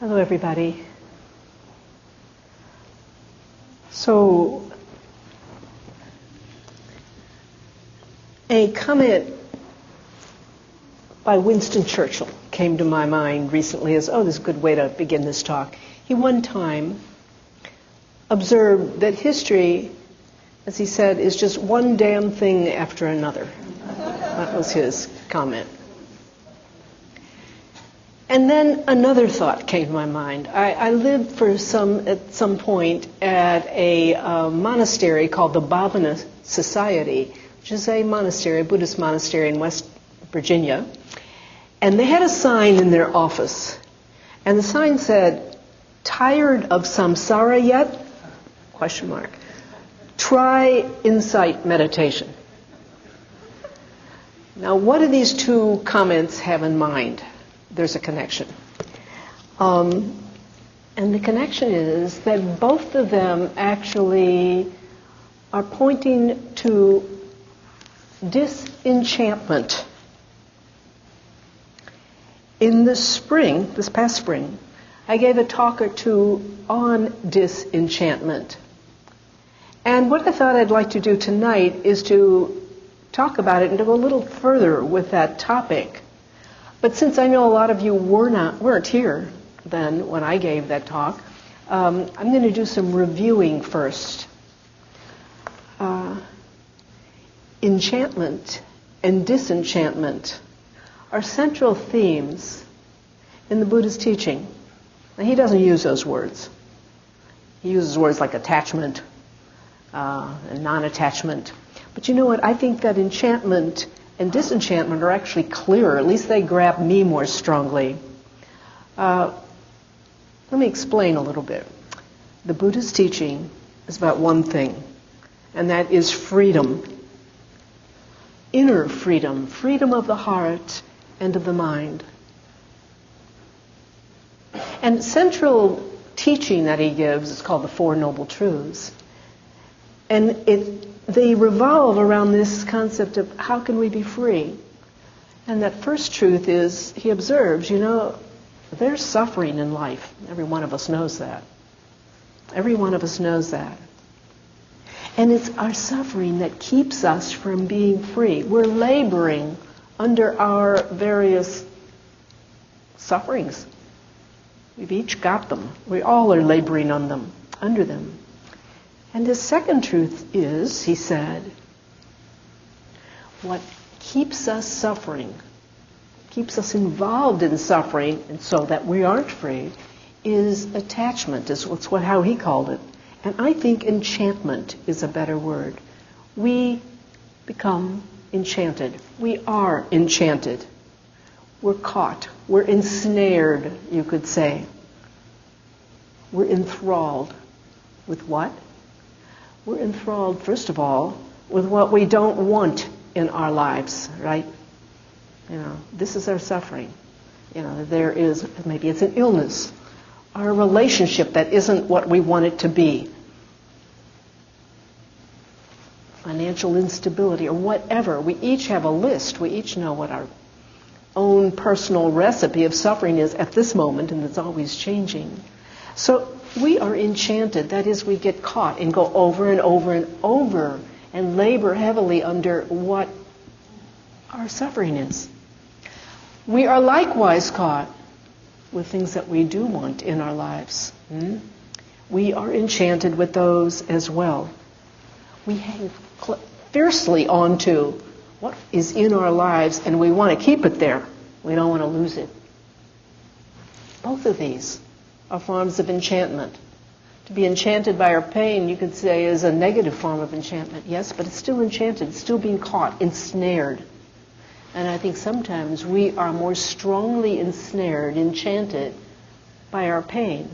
Hello, everybody. So, a comment by Winston Churchill came to my mind recently as, this is a good way to begin this talk. He one time observed that history, as he said, is just one damn thing after another. That was his comment. And then another thought came to my mind. I lived at some point at a monastery called the Bhavana Society, which is a monastery, a Buddhist monastery in West Virginia. And they had a sign in their office. And the sign said, "Tired of samsara yet? ? Try insight meditation." Now, what do these two comments have in mind? There's a connection. And the connection is that both of them actually are pointing to disenchantment. In the spring, this past spring, I gave a talk or two on disenchantment. And what I thought I'd like to do tonight is to talk about it and to go a little further with that topic. But since I know a lot of you weren't here then when I gave that talk, I'm going to do some reviewing first. Enchantment and disenchantment are central themes in the Buddha's teaching. Now, he doesn't use those words. He uses words like attachment and non-attachment. But you know what? I think that enchantment and disenchantment are actually clearer. At least they grab me more strongly. Let me explain a little bit. The Buddha's teaching is about one thing, and that is freedom. Inner freedom, freedom of the heart and of the mind. And central teaching that he gives is called the Four Noble Truths. And they revolve around this concept of how can we be free? And that first truth is, he observes, there's suffering in life. Every one of us knows that. Every one of us knows that. And it's our suffering that keeps us from being free. We're laboring under our various sufferings. We've each got them. We all are laboring on them, under them. And his second truth is, he said, what keeps us suffering, keeps us involved in suffering, and so that we aren't free, is attachment, is how he called it. And I think enchantment is a better word. We become enchanted. We are enchanted. We're caught. We're ensnared, you could say. We're enthralled. With what? We're enthralled, first of all, with what we don't want in our lives, right? This is our suffering. There is, maybe it's an illness, or a relationship that isn't what we want it to be. Financial instability, or whatever. We each have a list. We each know what our own personal recipe of suffering is at this moment, and it's always changing. So we are enchanted. That is, we get caught and go over and over and over and labor heavily under what our suffering is. We are likewise caught with things that we do want in our lives. We are enchanted with those as well. We hang fiercely onto what is in our lives, and we want to keep it there. We don't want to lose it. Both of these are forms of enchantment. To be enchanted by our pain, you could say, is a negative form of enchantment. Yes, but it's still enchanted. It's still being caught, ensnared. And I think sometimes we are more strongly ensnared, enchanted by our pain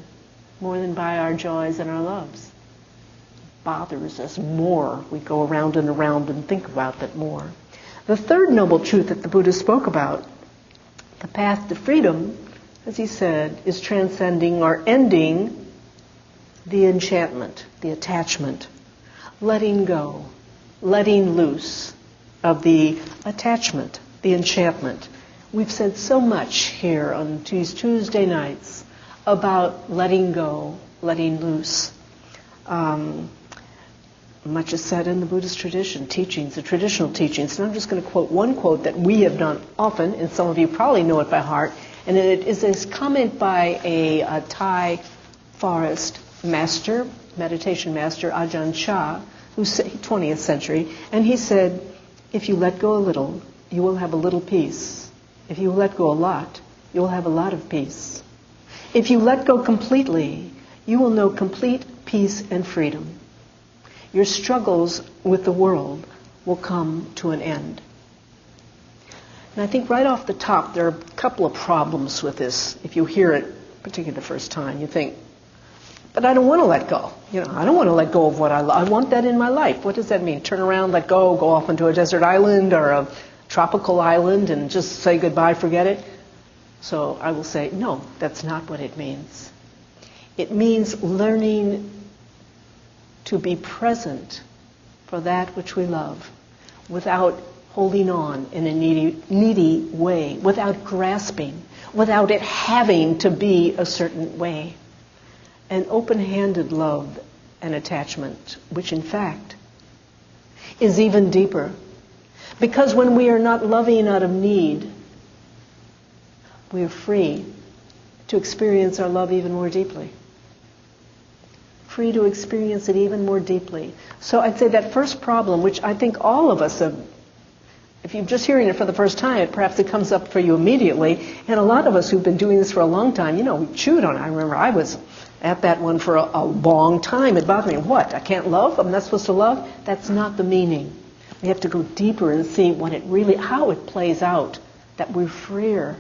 more than by our joys and our loves. It bothers us more. We go around and think about that more. The third noble truth that the Buddha spoke about, the path to freedom, as he said, is transcending or ending the enchantment, the attachment, letting go, letting loose of the attachment, the enchantment. We've said so much here on these Tuesday nights about letting go, letting loose. Much is said in the Buddhist tradition, teachings, the traditional teachings. And I'm just going to quote one quote that we have done often, and some of you probably know it by heart. And it is this comment by a Thai forest master, meditation master, Ajahn Chah, who's 20th century. And he said, if you let go a little, you will have a little peace. If you let go a lot, you will have a lot of peace. If you let go completely, you will know complete peace and freedom. Your struggles with the world will come to an end. And I think right off the top, there are a couple of problems with this. If you hear it, particularly the first time, you think, but I don't want to let go. I don't want to let go of what I love. I want that in my life. What does that mean? Turn around, let go off into a desert island or a tropical island and just say goodbye, forget it? So I will say, no, that's not what it means. It means learning to be present for that which we love without holding on in a needy way, without grasping, without it having to be a certain way. An open-handed love and attachment, which in fact is even deeper. Because when we are not loving out of need, we are free to experience our love even more deeply. Free to experience it even more deeply. So I'd say that first problem, which I think all of us have, if you're just hearing it for the first time, perhaps it comes up for you immediately. And a lot of us who've been doing this for a long time, we chewed on it. I remember I was at that one for a long time. It bothered me. What? I can't love? I'm not supposed to love? That's not the meaning. We have to go deeper and see how it plays out, that we're freer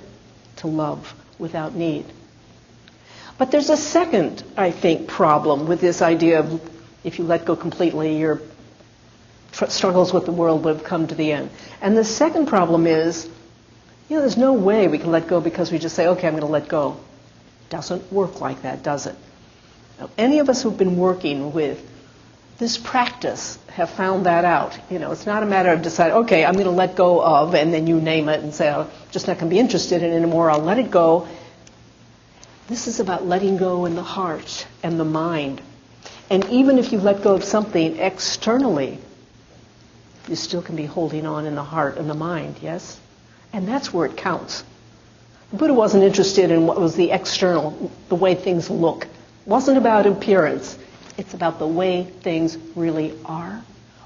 to love without need. But there's a second, I think, problem with this idea of if you let go completely, your struggles with the world would have come to the end. And the second problem is, there's no way we can let go because we just say, okay, I'm going to let go. Doesn't work like that, does it? Now, any of us who've been working with this practice have found that out. It's not a matter of deciding, okay, I'm going to let go of, and then you name it and say, I'm just not going to be interested in it anymore, I'll let it go. This is about letting go in the heart and the mind. And even if you let go of something externally, you still can be holding on in the heart and the mind, yes? And that's where it counts. The Buddha wasn't interested in what was the external, the way things look. It wasn't about appearance. It's about the way things really are.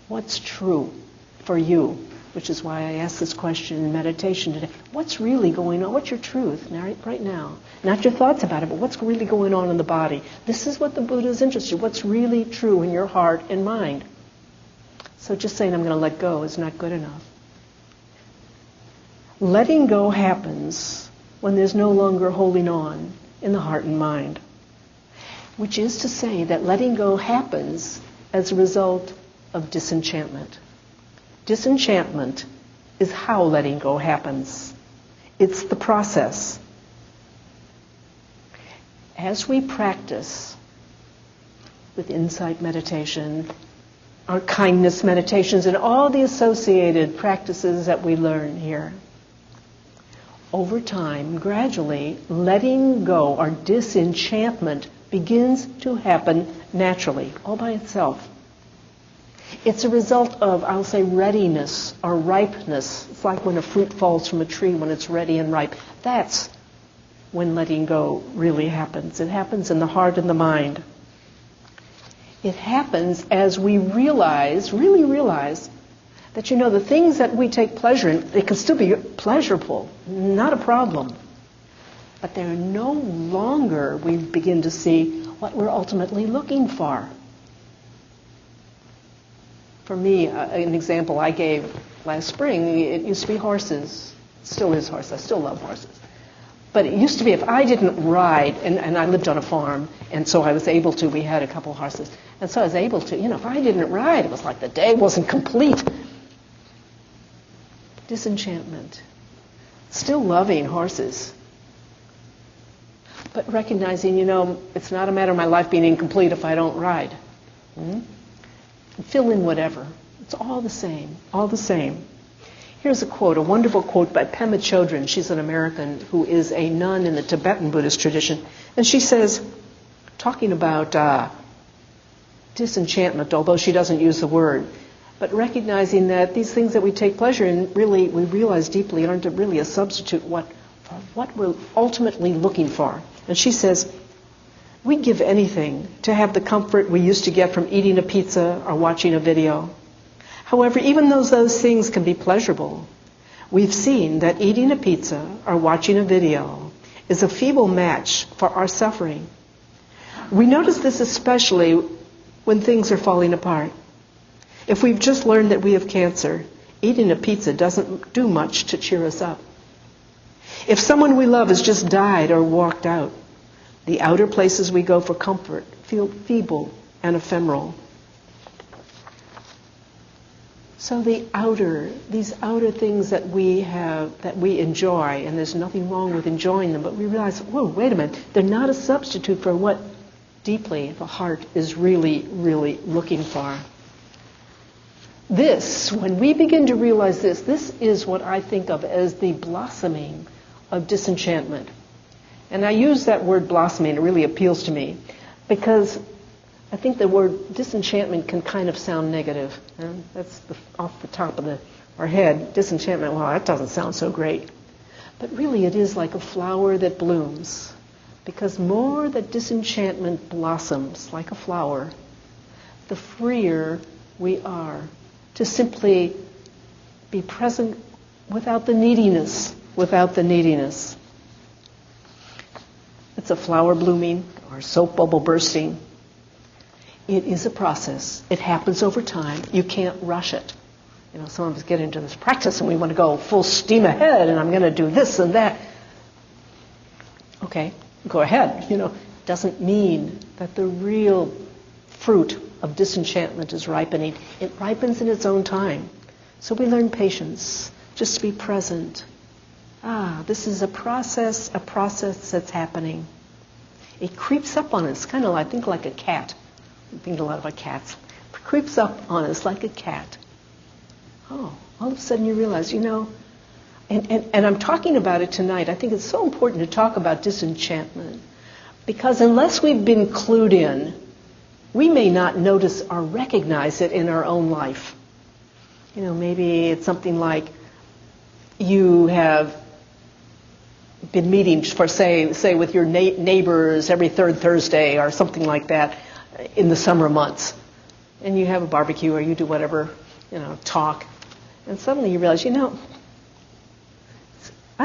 What's true for you? Which is why I asked this question in meditation today. What's really going on? What's your truth right now? Not your thoughts about it, but what's really going on in the body? This is what the Buddha is interested in. What's really true in your heart and mind? So just saying I'm going to let go is not good enough. Letting go happens when there's no longer holding on in the heart and mind. Which is to say that letting go happens as a result of disenchantment. Disenchantment is how letting go happens. It's the process. As we practice with insight meditation, our kindness meditations, and all the associated practices that we learn here, over time, gradually, letting go, our disenchantment, begins to happen naturally, all by itself. It's a result of, I'll say, readiness or ripeness. It's like when a fruit falls from a tree when it's ready and ripe. That's when letting go really happens. It happens in the heart and the mind. It happens as we really realize, that the things that we take pleasure in, they can still be pleasurable, not a problem. But they're no longer, we begin to see what we're ultimately looking for. For me, an example I gave last spring, it used to be horses. It still is horses. I still love horses. But it used to be if I didn't ride, and I lived on a farm, and so I was able to, we had a couple horses, and so I was able to, if I didn't ride, it was like the day wasn't complete. Disenchantment. Still loving horses. But recognizing, it's not a matter of my life being incomplete if I don't ride. Fill in whatever. It's all the same, all the same. Here's a quote, a wonderful quote by Pema Chodron. She's an American who is a nun in the Tibetan Buddhist tradition. And she says, talking about disenchantment, although she doesn't use the word, but recognizing that these things that we take pleasure in, really, we realize deeply, aren't really a substitute for what we're ultimately looking for. And she says, we give anything to have the comfort we used to get from eating a pizza or watching a video. However, even though those things can be pleasurable, we've seen that eating a pizza or watching a video is a feeble match for our suffering. We notice this especially when things are falling apart. If we've just learned that we have cancer, eating a pizza doesn't do much to cheer us up. If someone we love has just died or walked out, the outer places we go for comfort feel feeble and ephemeral. So these outer things that we have, that we enjoy, and there's nothing wrong with enjoying them, but we realize, whoa, wait a minute, they're not a substitute for what deeply the heart is really, really looking for. This, when we begin to realize this is what I think of as the blossoming of disenchantment. And I use that word blossoming, it really appeals to me, because I think the word disenchantment can kind of sound negative. That's off the top of our head. Disenchantment, well, that doesn't sound so great. But really it is like a flower that blooms. Because more that disenchantment blossoms like a flower, the freer we are to simply be present without the neediness. It's a flower blooming or soap bubble bursting. It is a process. It happens over time. You can't rush it. Some of us get into this practice and we want to go full steam ahead and I'm going to do this and that. Okay, go ahead. Doesn't mean that the real fruit of disenchantment is ripening. It ripens in its own time. So we learn patience, just to be present. This is a process that's happening. It creeps up on us, kind of, I think, like a cat. I think a lot about cats. It creeps up on us like a cat. All of a sudden you realize, and I'm talking about it tonight. I think it's so important to talk about disenchantment because unless we've been clued in, we may not notice or recognize it in our own life. Maybe it's something like you have been meeting for, say with your neighbors every third Thursday or something like that in the summer months. And you have a barbecue or you do whatever, talk. And suddenly you realize, I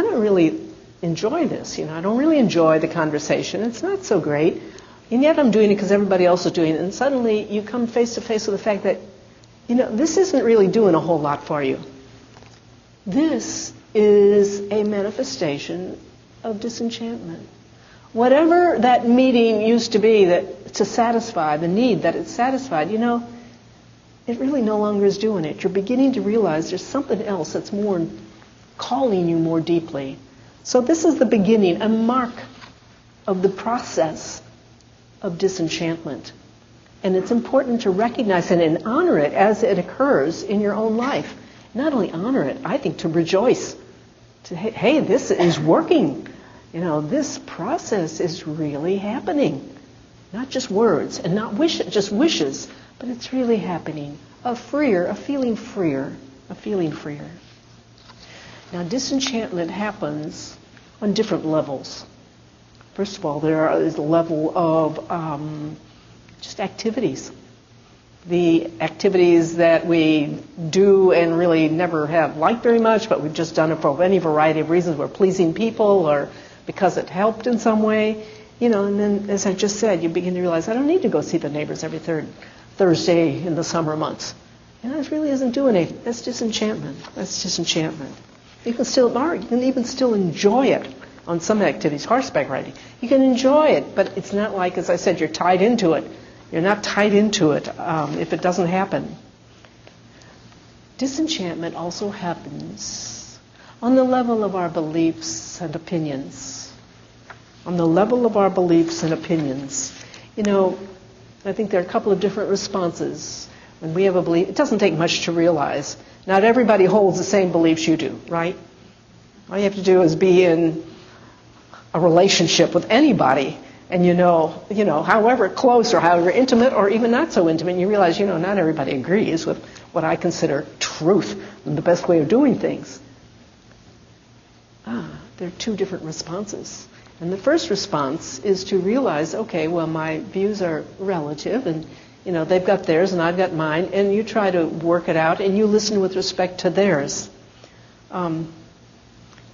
don't really enjoy this. I don't really enjoy the conversation. It's not so great. And yet I'm doing it because everybody else is doing it. And suddenly you come face to face with the fact that, this isn't really doing a whole lot for you. This is a manifestation of disenchantment. Whatever that meeting used to be to satisfy the need that it satisfied, it really no longer is doing it. You're beginning to realize there's something else that's more calling you more deeply. So this is the beginning, a mark of the process of disenchantment. And it's important to recognize it and honor it as it occurs in your own life. Not only honor it, I think to rejoice. Hey, this is working. This process is really happening. Not just words and not just wishes, but it's really happening. A feeling freer. Now, disenchantment happens on different levels. First of all, there is a level of just activities. The activities that we do and really never have liked very much, but we've just done it for any variety of reasons. We're pleasing people or because it helped in some way. And then, as I just said, you begin to realize, I don't need to go see the neighbors every third Thursday in the summer months. It really isn't doing anything. That's disenchantment. You can even still enjoy it on some activities, horseback riding. You can enjoy it, but it's not like, as I said, you're tied into it. You're not tied into it if it doesn't happen. Disenchantment also happens on the level of our beliefs and opinions. I think there are a couple of different responses. When we have a belief, it doesn't take much to realize. Not everybody holds the same beliefs you do, right? All you have to do is be in a relationship with anybody, and you know, however close or however intimate or even not so intimate, you realize, not everybody agrees with what I consider truth and the best way of doing things. There are two different responses. And the first response is to realize, okay, well, my views are relative, and they've got theirs and I've got mine, and you try to work it out and you listen with respect to theirs. And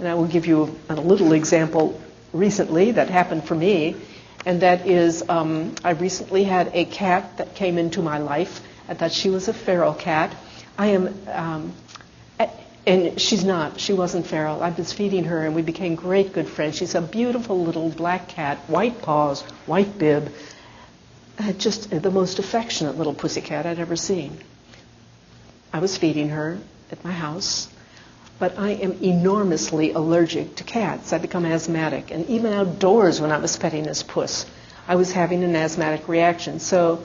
I will give you a little example recently that happened for me, and that is I recently had a cat that came into my life. I thought she was a feral cat. And she wasn't feral. I was feeding her and we became great good friends. She's a beautiful little black cat, white paws, white bib, just the most affectionate little pussycat I'd ever seen. I was feeding her at my house, but I am enormously allergic to cats. I become asthmatic, and even outdoors when I was petting this puss, I was having an asthmatic reaction. So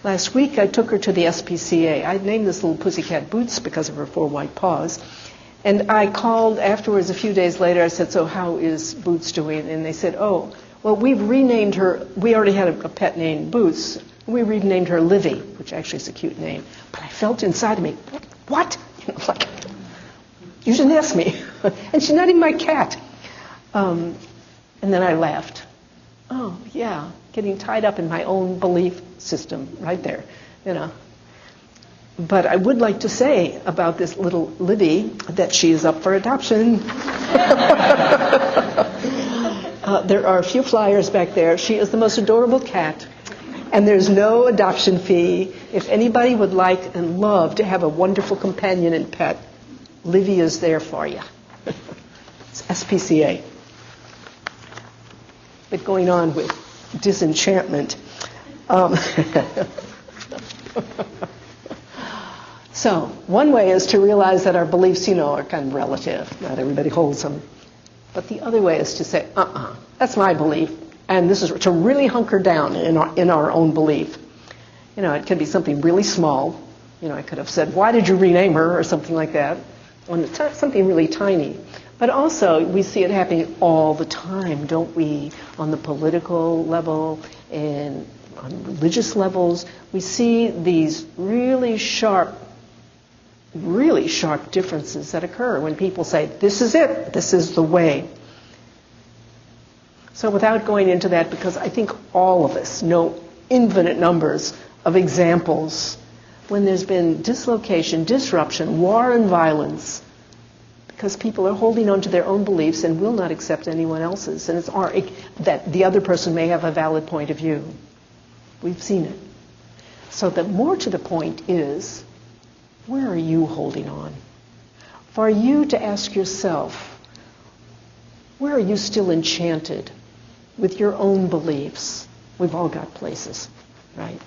last week I took her to the SPCA. I'd named this little pussycat Boots because of her 4 white paws. And I called afterwards a few days later. I said, so how is Boots doing? And they said, oh, well, we've renamed her. We already had a pet named Boots. We renamed her Livy, which actually is a cute name. But I felt inside of me, what? Like, you didn't ask me. And she's not even my cat. And then I laughed. Oh, yeah, getting tied up in my own belief system right there, But I would like to say about this little Livy that she is up for adoption. There are a few flyers back there. She is the most adorable cat, and there's no adoption fee. If anybody would like and love to have a wonderful companion and pet, Livy is there for you. It's SPCA. But going on with disenchantment. So one way is to realize that our beliefs, are kind of relative. Not everybody holds them. But the other way is to say, that's my belief, and this is to really hunker down in our own belief. It could be something really small. I could have said, why did you rename her, or something like that. Something really tiny. But also, we see it happening all the time, don't we? On the political level and on religious levels, we see these really sharp differences that occur when people say, this is it, this is the way. So without going into that, because I think all of us know infinite numbers of examples when there's been dislocation, disruption, war and violence, because people are holding on to their own beliefs and will not accept anyone else's. And that the other person may have a valid point of view. We've seen it. So the more to the point is, where are you holding on? For you to ask yourself, where are you still enchanted with your own beliefs? We've all got places, right?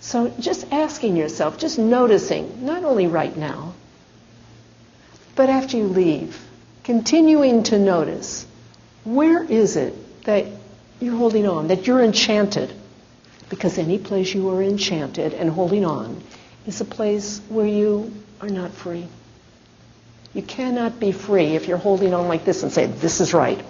So just asking yourself, just noticing, not only right now, but after you leave, continuing to notice, where is it that you're holding on, that you're enchanted? Because any place you are enchanted and holding on is a place where you are not free. You cannot be free if you're holding on like this and say, this is right.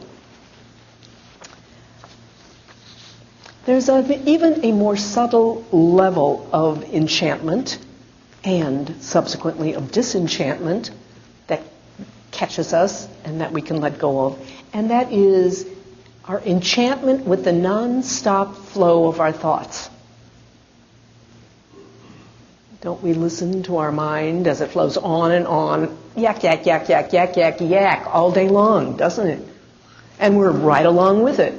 There's even a more subtle level of enchantment and subsequently of disenchantment that catches us and that we can let go of. And that is our enchantment with the non-stop flow of our thoughts. Don't we listen to our mind as it flows on and on, yak, yak, yak, yak, yak, yak, yak, all day long, doesn't it? And we're right along with it.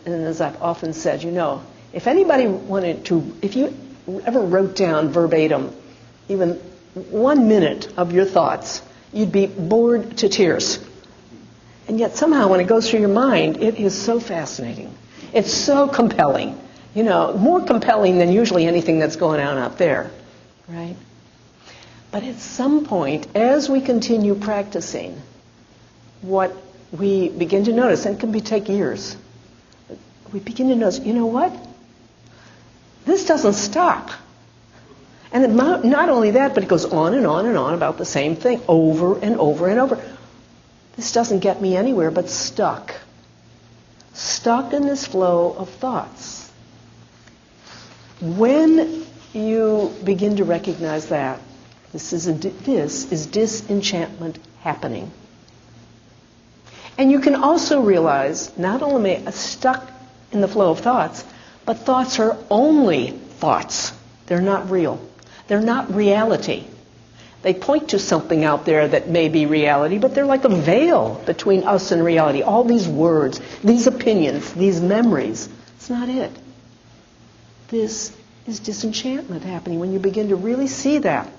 And as I've often said, if anybody if you ever wrote down verbatim even 1 minute of your thoughts, you'd be bored to tears. And yet somehow when it goes through your mind, it is so fascinating. It's so compelling. More compelling than usually anything that's going on out there, right? But at some point, as we continue practicing, what we begin to notice, and it can take years, we begin to notice, what? This doesn't stop. And not only that, but it goes on and on and on about the same thing over and over and over. This doesn't get me anywhere but stuck. Stuck in this flow of thoughts. When you begin to recognize that, this is disenchantment happening. And you can also realize, not only am I stuck in the flow of thoughts, but thoughts are only thoughts. They're not real. They're not reality. They point to something out there that may be reality, but they're like a veil between us and reality. All these words, these opinions, these memories, it's not it. This is disenchantment happening when you begin to really see that,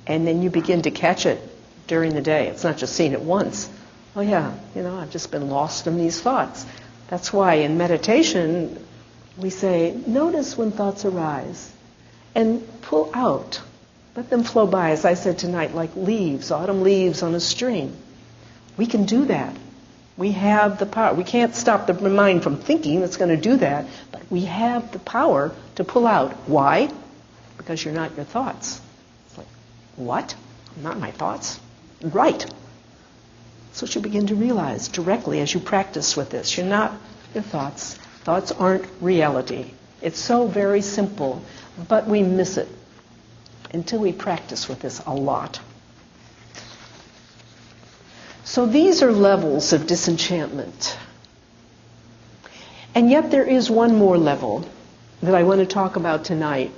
and then you begin to catch it during the day. It's not just seeing it once. Oh yeah, I've just been lost in these thoughts. That's why in meditation we say, notice when thoughts arise and pull out. Let them flow by, as I said tonight, like leaves, autumn leaves on a stream. We can do that. We have the power. We can't stop the mind from thinking that's going to do that, but we have the power to pull out. Why? Because you're not your thoughts. It's like, what? I'm not my thoughts? Right. That's what you begin to realize directly as you practice with this. You're not your thoughts. Thoughts aren't reality. It's so very simple, but we miss it until we practice with this a lot. So these are levels of disenchantment. And yet there is one more level that I want to talk about tonight,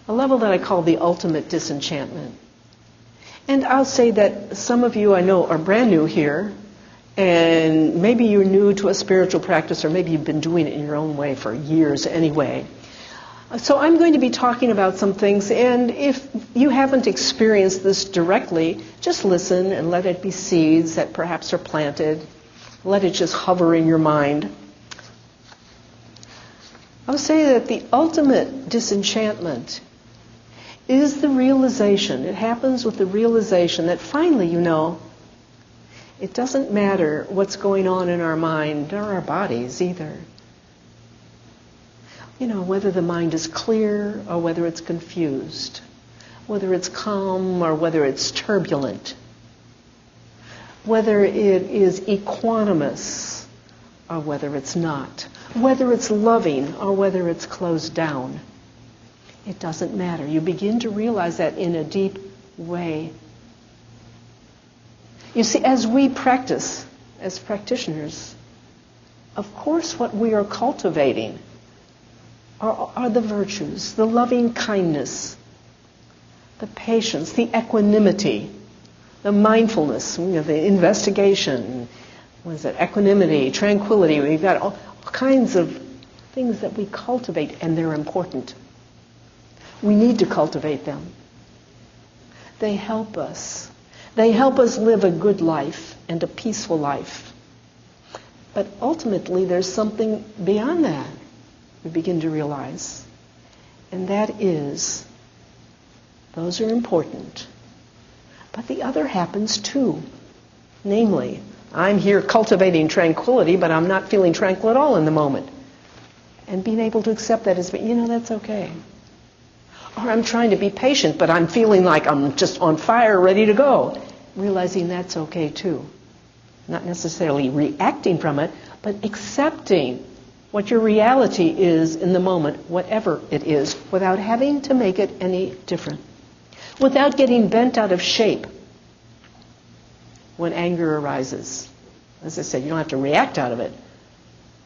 a level that I call the ultimate disenchantment. And I'll say that some of you I know are brand new here, and maybe you're new to a spiritual practice, or maybe you've been doing it in your own way for years anyway. So I'm going to be talking about some things, and if you haven't experienced this directly, just listen and let it be seeds that perhaps are planted. Let it just hover in your mind. I'll say that the ultimate disenchantment is the realization, it happens with the realization that finally, it doesn't matter what's going on in our mind or our bodies either. Whether the mind is clear or whether it's confused, whether it's calm or whether it's turbulent, whether it is equanimous or whether it's not, whether it's loving or whether it's closed down. It doesn't matter. You begin to realize that in a deep way. You see, as we practice, as practitioners, of course what we are cultivating are the virtues, the loving kindness, the patience, the equanimity, the mindfulness, the investigation, equanimity, tranquility. We've got all kinds of things that we cultivate, and they're important. We need to cultivate them. They help us. They help us live a good life and a peaceful life. But ultimately, there's something beyond that we begin to realize. And that is, those are important. But the other happens too. Namely, I'm here cultivating tranquility, but I'm not feeling tranquil at all in the moment. And being able to accept that as, that's okay. Or I'm trying to be patient, but I'm feeling like I'm just on fire, ready to go. Realizing that's okay too. Not necessarily reacting from it, but accepting what your reality is in the moment, whatever it is, without having to make it any different. Without getting bent out of shape when anger arises. As I said, you don't have to react out of it.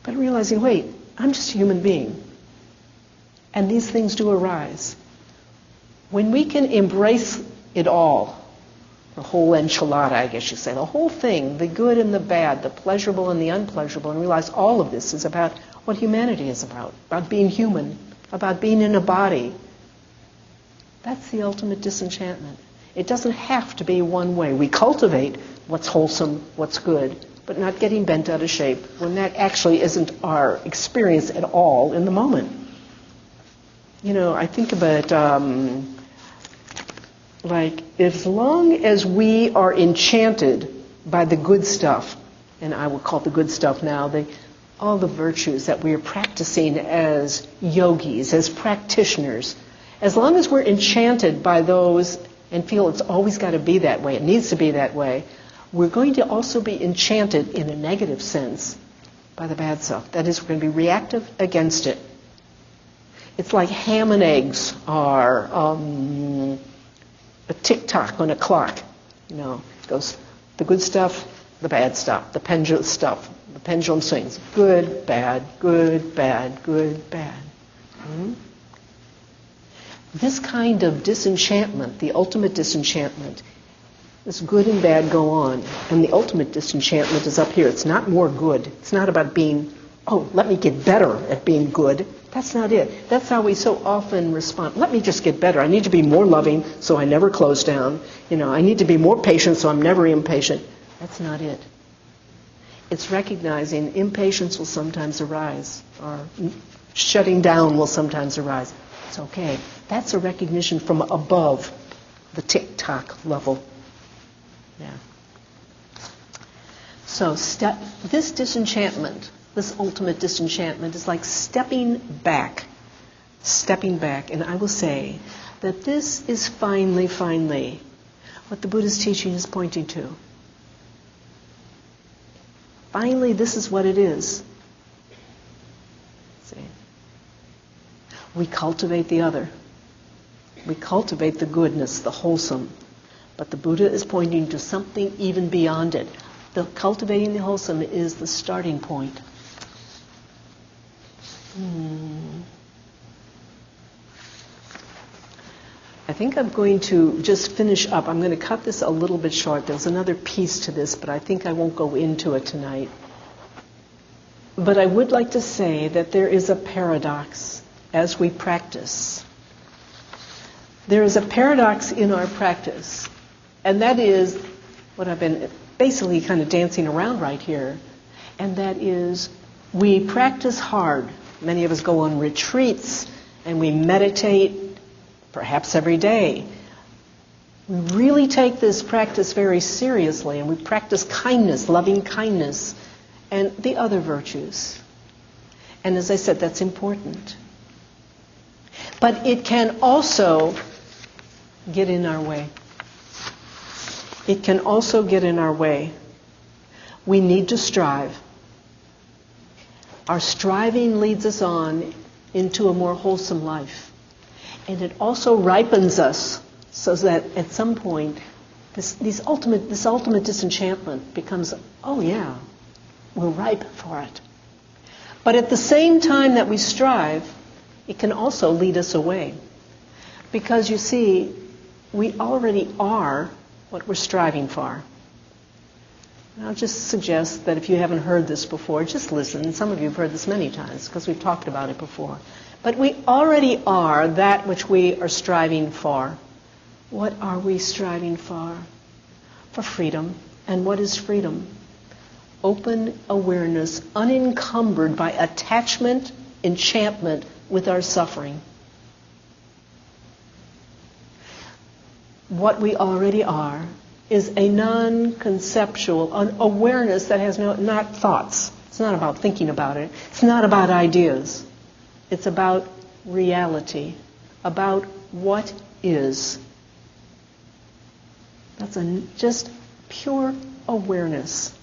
But realizing, wait, I'm just a human being. And these things do arise. When we can embrace it all, the whole enchilada, I guess you say, the whole thing, the good and the bad, the pleasurable and the unpleasurable, and realize all of this is about what humanity is about being human, about being in a body. That's the ultimate disenchantment. It doesn't have to be one way. We cultivate what's wholesome, what's good, but not getting bent out of shape when that actually isn't our experience at all in the moment. I think about like as long as we are enchanted by the good stuff, and I will call it the good stuff now, all the virtues that we are practicing as yogis, as practitioners, As long as we're enchanted by those and feel it's always got to be that way, it needs to be that way, we're going to also be enchanted in a negative sense by the bad self. That is, we're going to be reactive against it. It's like ham and eggs are a tick-tock on a clock. You know, it goes the good stuff, the bad stuff, the pendulum swings. Good, bad, good, bad, good, bad. This kind of disenchantment, the ultimate disenchantment, this good and bad go on. And the ultimate disenchantment is up here. It's not more good. It's not about being, oh, let me get better at being good. That's not it. That's how we so often respond. Let me just get better. I need to be more loving so I never close down. You know, I need to be more patient so I'm never impatient. That's not it. It's recognizing impatience will sometimes arise, or shutting down will sometimes arise. It's okay. That's a recognition from above the tick-tock level. Yeah. So this disenchantment, this ultimate disenchantment, is like stepping back. And I will say that this is finally, what the Buddha's teaching is pointing to. Finally, this is what it is. See? We cultivate the other. We cultivate the goodness, the wholesome. But the Buddha is pointing to something even beyond it. The cultivating the wholesome is the starting point. I think I'm going to just finish up. I'm going to cut this a little bit short. There's another piece to this, but I think I won't go into it tonight. But I would like to say that there is a paradox as we practice. There is a paradox in our practice, and that is what I've been basically kind of dancing around right here, and that is we practice hard. Many of us go on retreats, and we meditate perhaps every day. We really take this practice very seriously, and we practice kindness, loving kindness, and the other virtues. And as I said, that's important. But it can also get in our way. It can also get in our way. We need to strive. Our striving leads us on into a more wholesome life. And it also ripens us so that at some point this ultimate disenchantment becomes, oh yeah, we're ripe for it. But at the same time that we strive, it can also lead us away. Because you see, we already are what we're striving for. And I'll just suggest that if you haven't heard this before, just listen. And some of you have heard this many times because we've talked about it before. But we already are that which we are striving for. What are we striving for? For freedom. And what is freedom? Open awareness, unencumbered by attachment, enchantment with our suffering. What we already are is a non-conceptual, an awareness that has not thoughts. It's not about thinking about it. It's not about ideas. It's about reality, about what is. That's just pure awareness.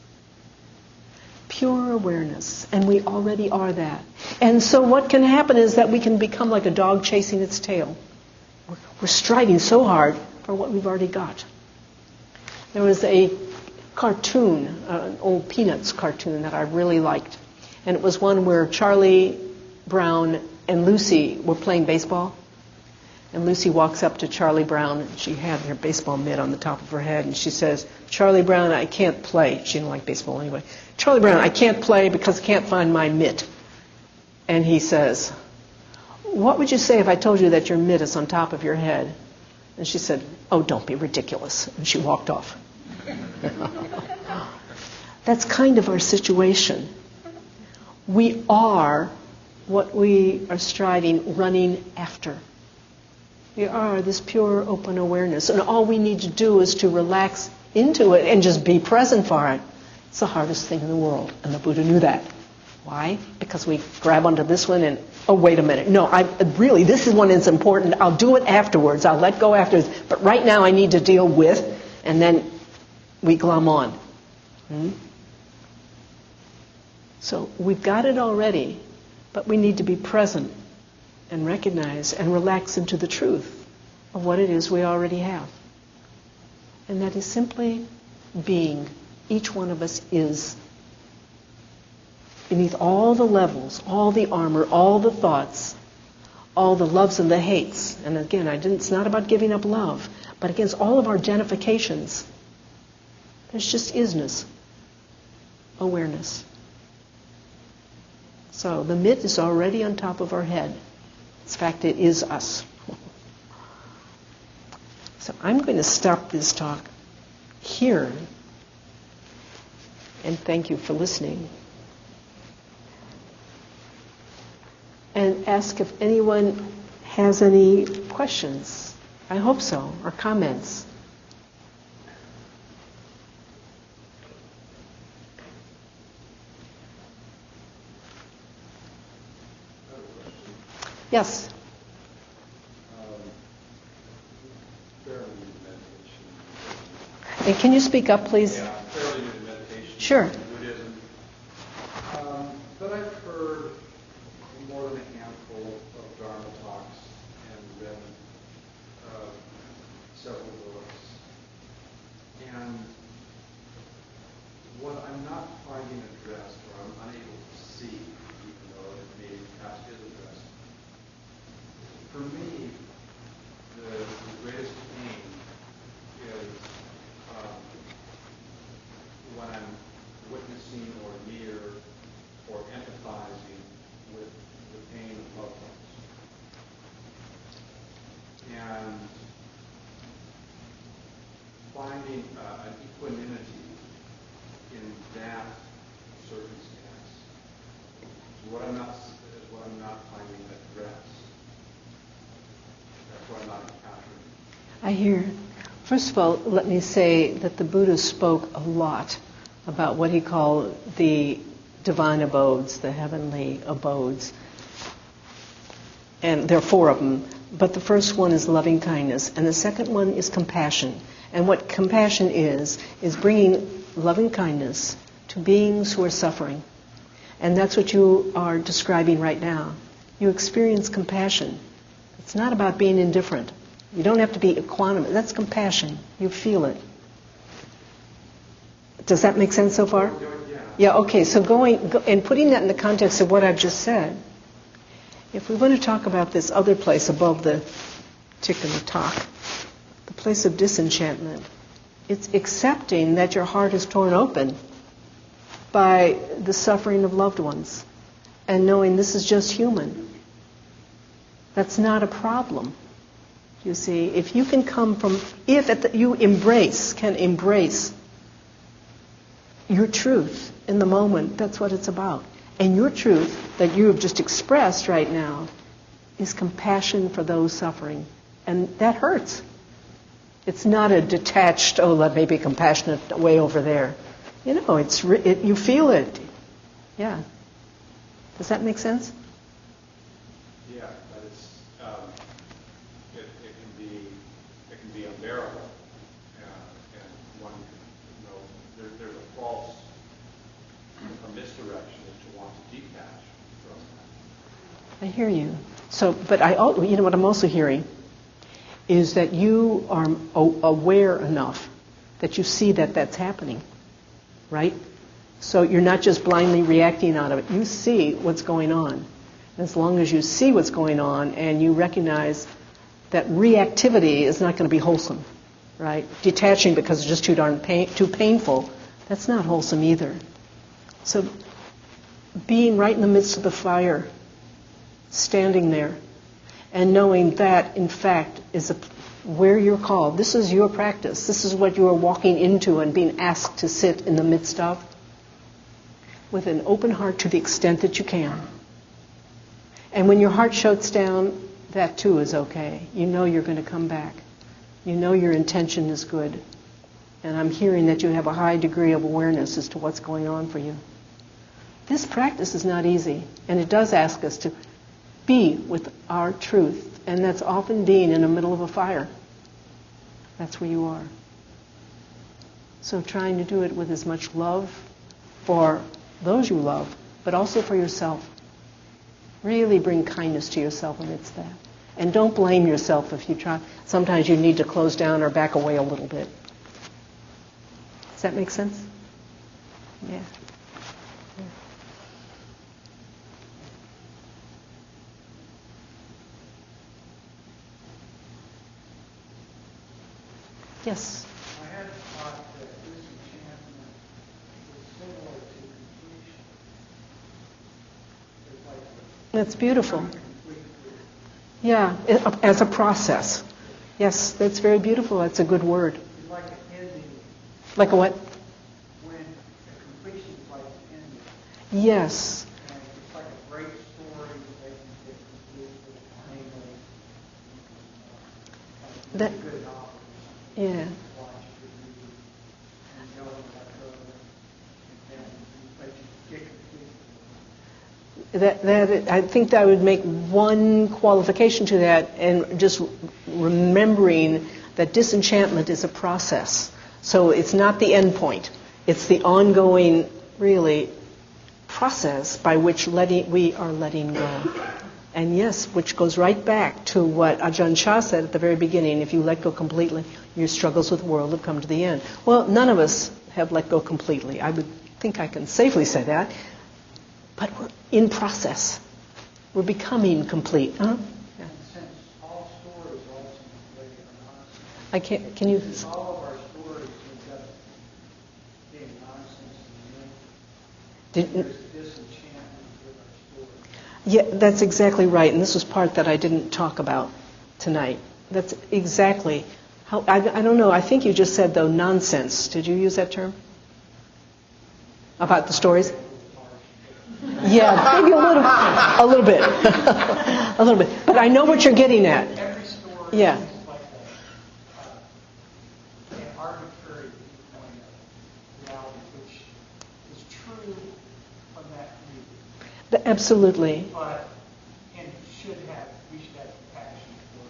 Pure awareness. And we already are that. And so what can happen is that we can become like a dog chasing its tail. We're striving so hard for what we've already got. There was a cartoon, an old Peanuts cartoon that I really liked. And it was one where Charlie Brown and Lucy were playing baseball. And Lucy walks up to Charlie Brown, and she had her baseball mitt on the top of her head, and she says, "Charlie Brown, I can't play." She didn't like baseball anyway. "Charlie Brown, I can't play because I can't find my mitt." And he says, "What would you say if I told you that your mitt is on top of your head?" And she said, "Oh, don't be ridiculous." And she walked off. That's kind of our situation. We are what we are striving, running after. We are this pure open awareness. And all we need to do is to relax into it and just be present for it. It's the hardest thing in the world. And the Buddha knew that. Why? Because we grab onto this one and, oh, wait a minute. No, really, this is one that's important. I'll do it afterwards. I'll let go afterwards. But right now I need to deal with, and then we glom on. So we've got it already, but we need to be present and recognize and relax into the truth of what it is we already have. And that is simply being. Each one of us is. Beneath all the levels, all the armor, all the thoughts, all the loves and the hates. And again, it's not about giving up love, but against all of our identifications, there's just isness, awareness. So the mitt is already on top of our head. In fact, it is us. So I'm going to stop this talk here. And thank you for listening. And ask if anyone has any questions. I hope so, or comments. Yes. And can you speak up, please? Yeah, fairly new to meditation. Sure. Buddhism. But I've heard more than a handful of Dharma talks and read several books. And what I'm not finding addressed, or I'm unable to see, even though it maybe perhaps is addressed, for me, the greatest pain is when I'm witnessing or near or empathizing with the pain of loved ones. And finding an equanimity in that circumstance is what I'm not finding addressed. That's what I'm not encountering. I hear. First of all, let me say that the Buddha spoke a lot about what he called the divine abodes, the heavenly abodes. And there are 4 of them. But the first one is loving kindness, and the second one is compassion. And what compassion is bringing loving kindness to beings who are suffering. And that's what you are describing right now. You experience compassion. It's not about being indifferent. You don't have to be equanimous. That's compassion. You feel it. Does that make sense so far? Yeah, okay. So and putting that in the context of what I've just said, if we want to talk about this other place above the tick and the talk, the place of disenchantment, it's accepting that your heart is torn open by the suffering of loved ones and knowing this is just human. That's not a problem. You see, if you can come from, you can embrace your truth in the moment, that's what it's about. And your truth that you have just expressed right now is compassion for those suffering. And that hurts. It's not a detached, let me be compassionate way over there. You know, you feel it. Yeah. Does that make sense? Yeah, but it can be unbearable, and one, there's a false, a misdirection is to want to detach from that. I hear you. So, but what I'm also hearing is that you are aware enough that you see that that's happening, right? So you're not just blindly reacting out of it. You see what's going on. And as long as you see what's going on and you recognize that reactivity is not going to be wholesome, right? Detaching because it's just too painful, that's not wholesome either. So being right in the midst of the fire, standing there, and knowing that, in fact, is where you're called. This is your practice. This is what you are walking into and being asked to sit in the midst of, with an open heart to the extent that you can. And when your heart shuts down, that too is okay. You know you're going to come back. You know your intention is good. And I'm hearing that you have a high degree of awareness as to what's going on for you. This practice is not easy, and it does ask us to be with our truth, and that's often being in the middle of a fire. That's where you are. So trying to do it with as much love for those you love, but also for yourself. Really bring kindness to yourself amidst that. And don't blame yourself if you try. Sometimes you need to close down or back away a little bit. Does that make sense? Yeah. Yes. I had thought that disenchantment was similar to completion. It's like That's beautiful. Yeah, as a process. Yes, that's very beautiful. That's a good word. It's like an ending. Like a what? When a completion is like an ending. Yes. And it's like a great story that you get completely, namely, That, a good novel. yeah. Watch it, read it, and go and let go, and then but you get completely. I think that would make one qualification to that, and just remembering that disenchantment is a process. So it's not the end point. It's the ongoing, really, process by which we are letting go. And yes, which goes right back to what Ajahn Chah said at the very beginning, if you let go completely, your struggles with the world have come to the end. Well, none of us have let go completely. I would think I can safely say that. But we're in process. We're becoming complete. Huh? Yeah. And since all stories ultimately are nonsense, I can't, can you? since all of our stories end up being nonsense in the end, there's disenchantment with our stories. Yeah, that's exactly right. And this was part that I didn't talk about tonight. That's exactly how, I don't know, I think you just said, though, nonsense. Did you use that term? About the stories? Yeah, maybe a little bit. A little bit. But I know what you're getting at. Every story Yeah. is like an arbitrary viewpoint of reality, which is true from that view. Absolutely. But, and we should have compassion for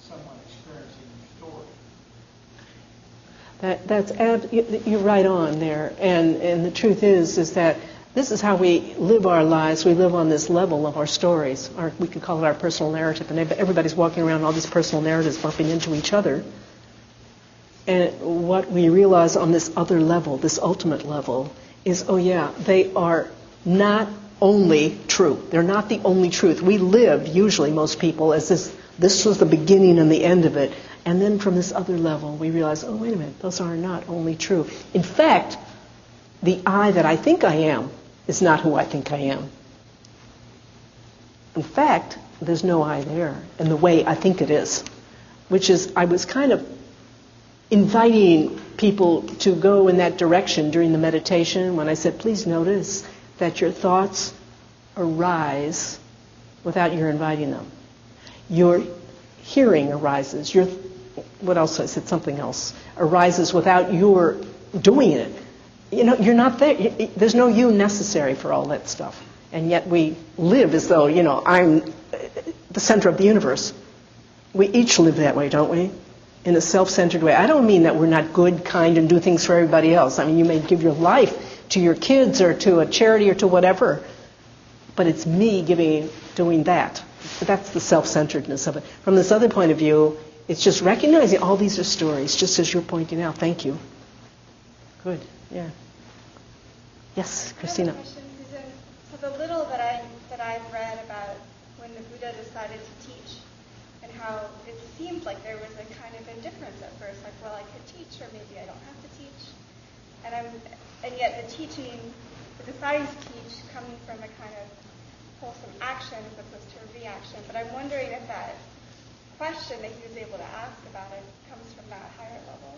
someone experiencing your story. You're right on there. And the truth is that this is how we live our lives. We live on this level of our stories. We could call it our personal narrative. And everybody's walking around all these personal narratives bumping into each other. And what we realize on this other level, this ultimate level, is, oh yeah, they are not only true. They're not the only truth. We live, usually, most people, as this was the beginning and the end of it. And then from this other level, we realize, oh, wait a minute, those are not only true. In fact, the I that I think I am is not who I think I am. In fact, there's no I there in the way I think it is, which is, I was kind of inviting people to go in that direction during the meditation when I said, please notice that your thoughts arise without your inviting them. Your hearing arises. What else? I said something else. Arises without your doing it. You know, you're not there. There's no you necessary for all that stuff. And yet we live as though, I'm the center of the universe. We each live that way, don't we? In a self-centered way. I don't mean that we're not good, kind, and do things for everybody else. I mean, you may give your life to your kids or to a charity or to whatever. But it's me doing that. But that's the self-centeredness of it. From this other point of view, it's just recognizing all these are stories, just as you're pointing out. Thank you. Good. Yeah. Yes, Christina. I have a question, Susan. So the little that I've read about when the Buddha decided to teach, and how it seemed like there was a kind of indifference at first, like, well, I could teach, or maybe I don't have to teach, and yet the teaching, the deciding to teach, coming from a kind of wholesome action as opposed to a reaction. But I'm wondering if that question that he was able to ask about it comes from that higher level.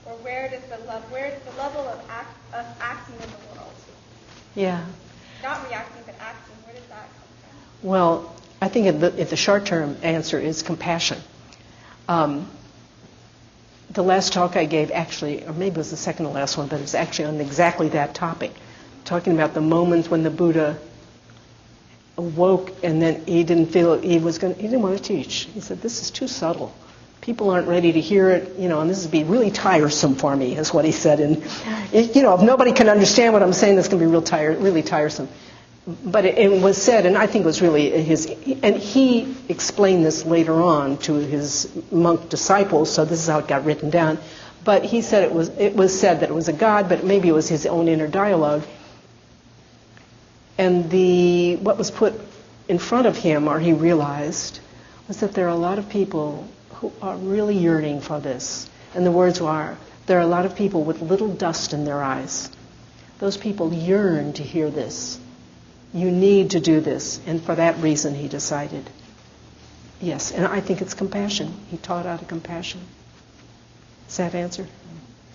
Or where's the level of acting in the world? Yeah. Not reacting, but acting. Where does that come from? Well, I think the short-term answer is compassion. The last talk I gave actually, or maybe it was the second to last one, but it was actually on exactly that topic. talking about the moment when the Buddha awoke, and then he didn't feel he didn't want to teach. He said, "This is too subtle. People aren't ready to hear it, and this would be really tiresome for me," is what he said. And if nobody can understand what I'm saying, that's going to be really tiresome. But it was said, and I think it was really and he explained this later on to his monk disciples, so this is how it got written down. But he said it was said that it was a God, but maybe it was his own inner dialogue. And what was put in front of him, or he realized, was that there are a lot of people who are really yearning for this. And the words were, there are a lot of people with little dust in their eyes. Those people yearn to hear this. You need to do this. And for that reason, he decided. Yes, and I think it's compassion. He taught out of compassion. Does that answer?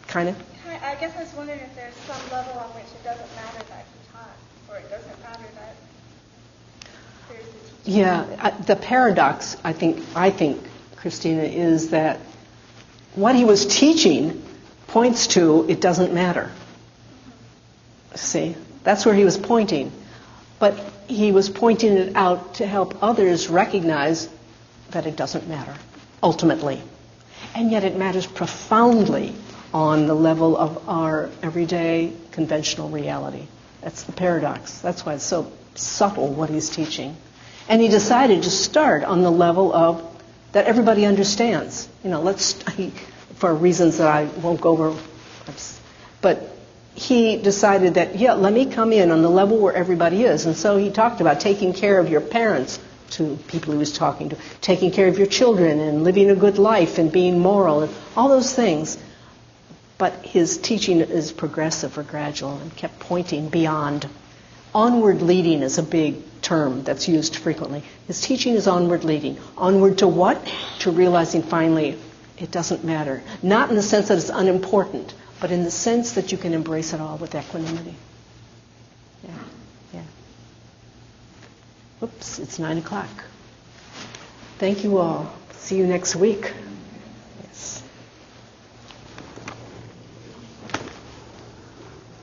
Kind of? I guess I was wondering if there's some level on which it doesn't matter that he taught, or it doesn't matter that there's a teaching. Yeah, the paradox, I think, Christina, is that what he was teaching points to it doesn't matter. See? That's where he was pointing. But he was pointing it out to help others recognize that it doesn't matter, ultimately. And yet it matters profoundly on the level of our everyday conventional reality. That's the paradox. That's why it's so subtle what he's teaching. And he decided to start on the level of that everybody understands. For reasons that I won't go over. But he decided that, let me come in on the level where everybody is. And so he talked about taking care of your parents, to people he was talking to, taking care of your children and living a good life and being moral and all those things. But his teaching is progressive or gradual and kept pointing beyond. Onward leading is a big term that's used frequently. His teaching is onward leading. Onward to what? To realizing finally it doesn't matter. Not in the sense that it's unimportant, but in the sense that you can embrace it all with equanimity. Yeah. Oops, it's 9:00. Thank you all. See you next week.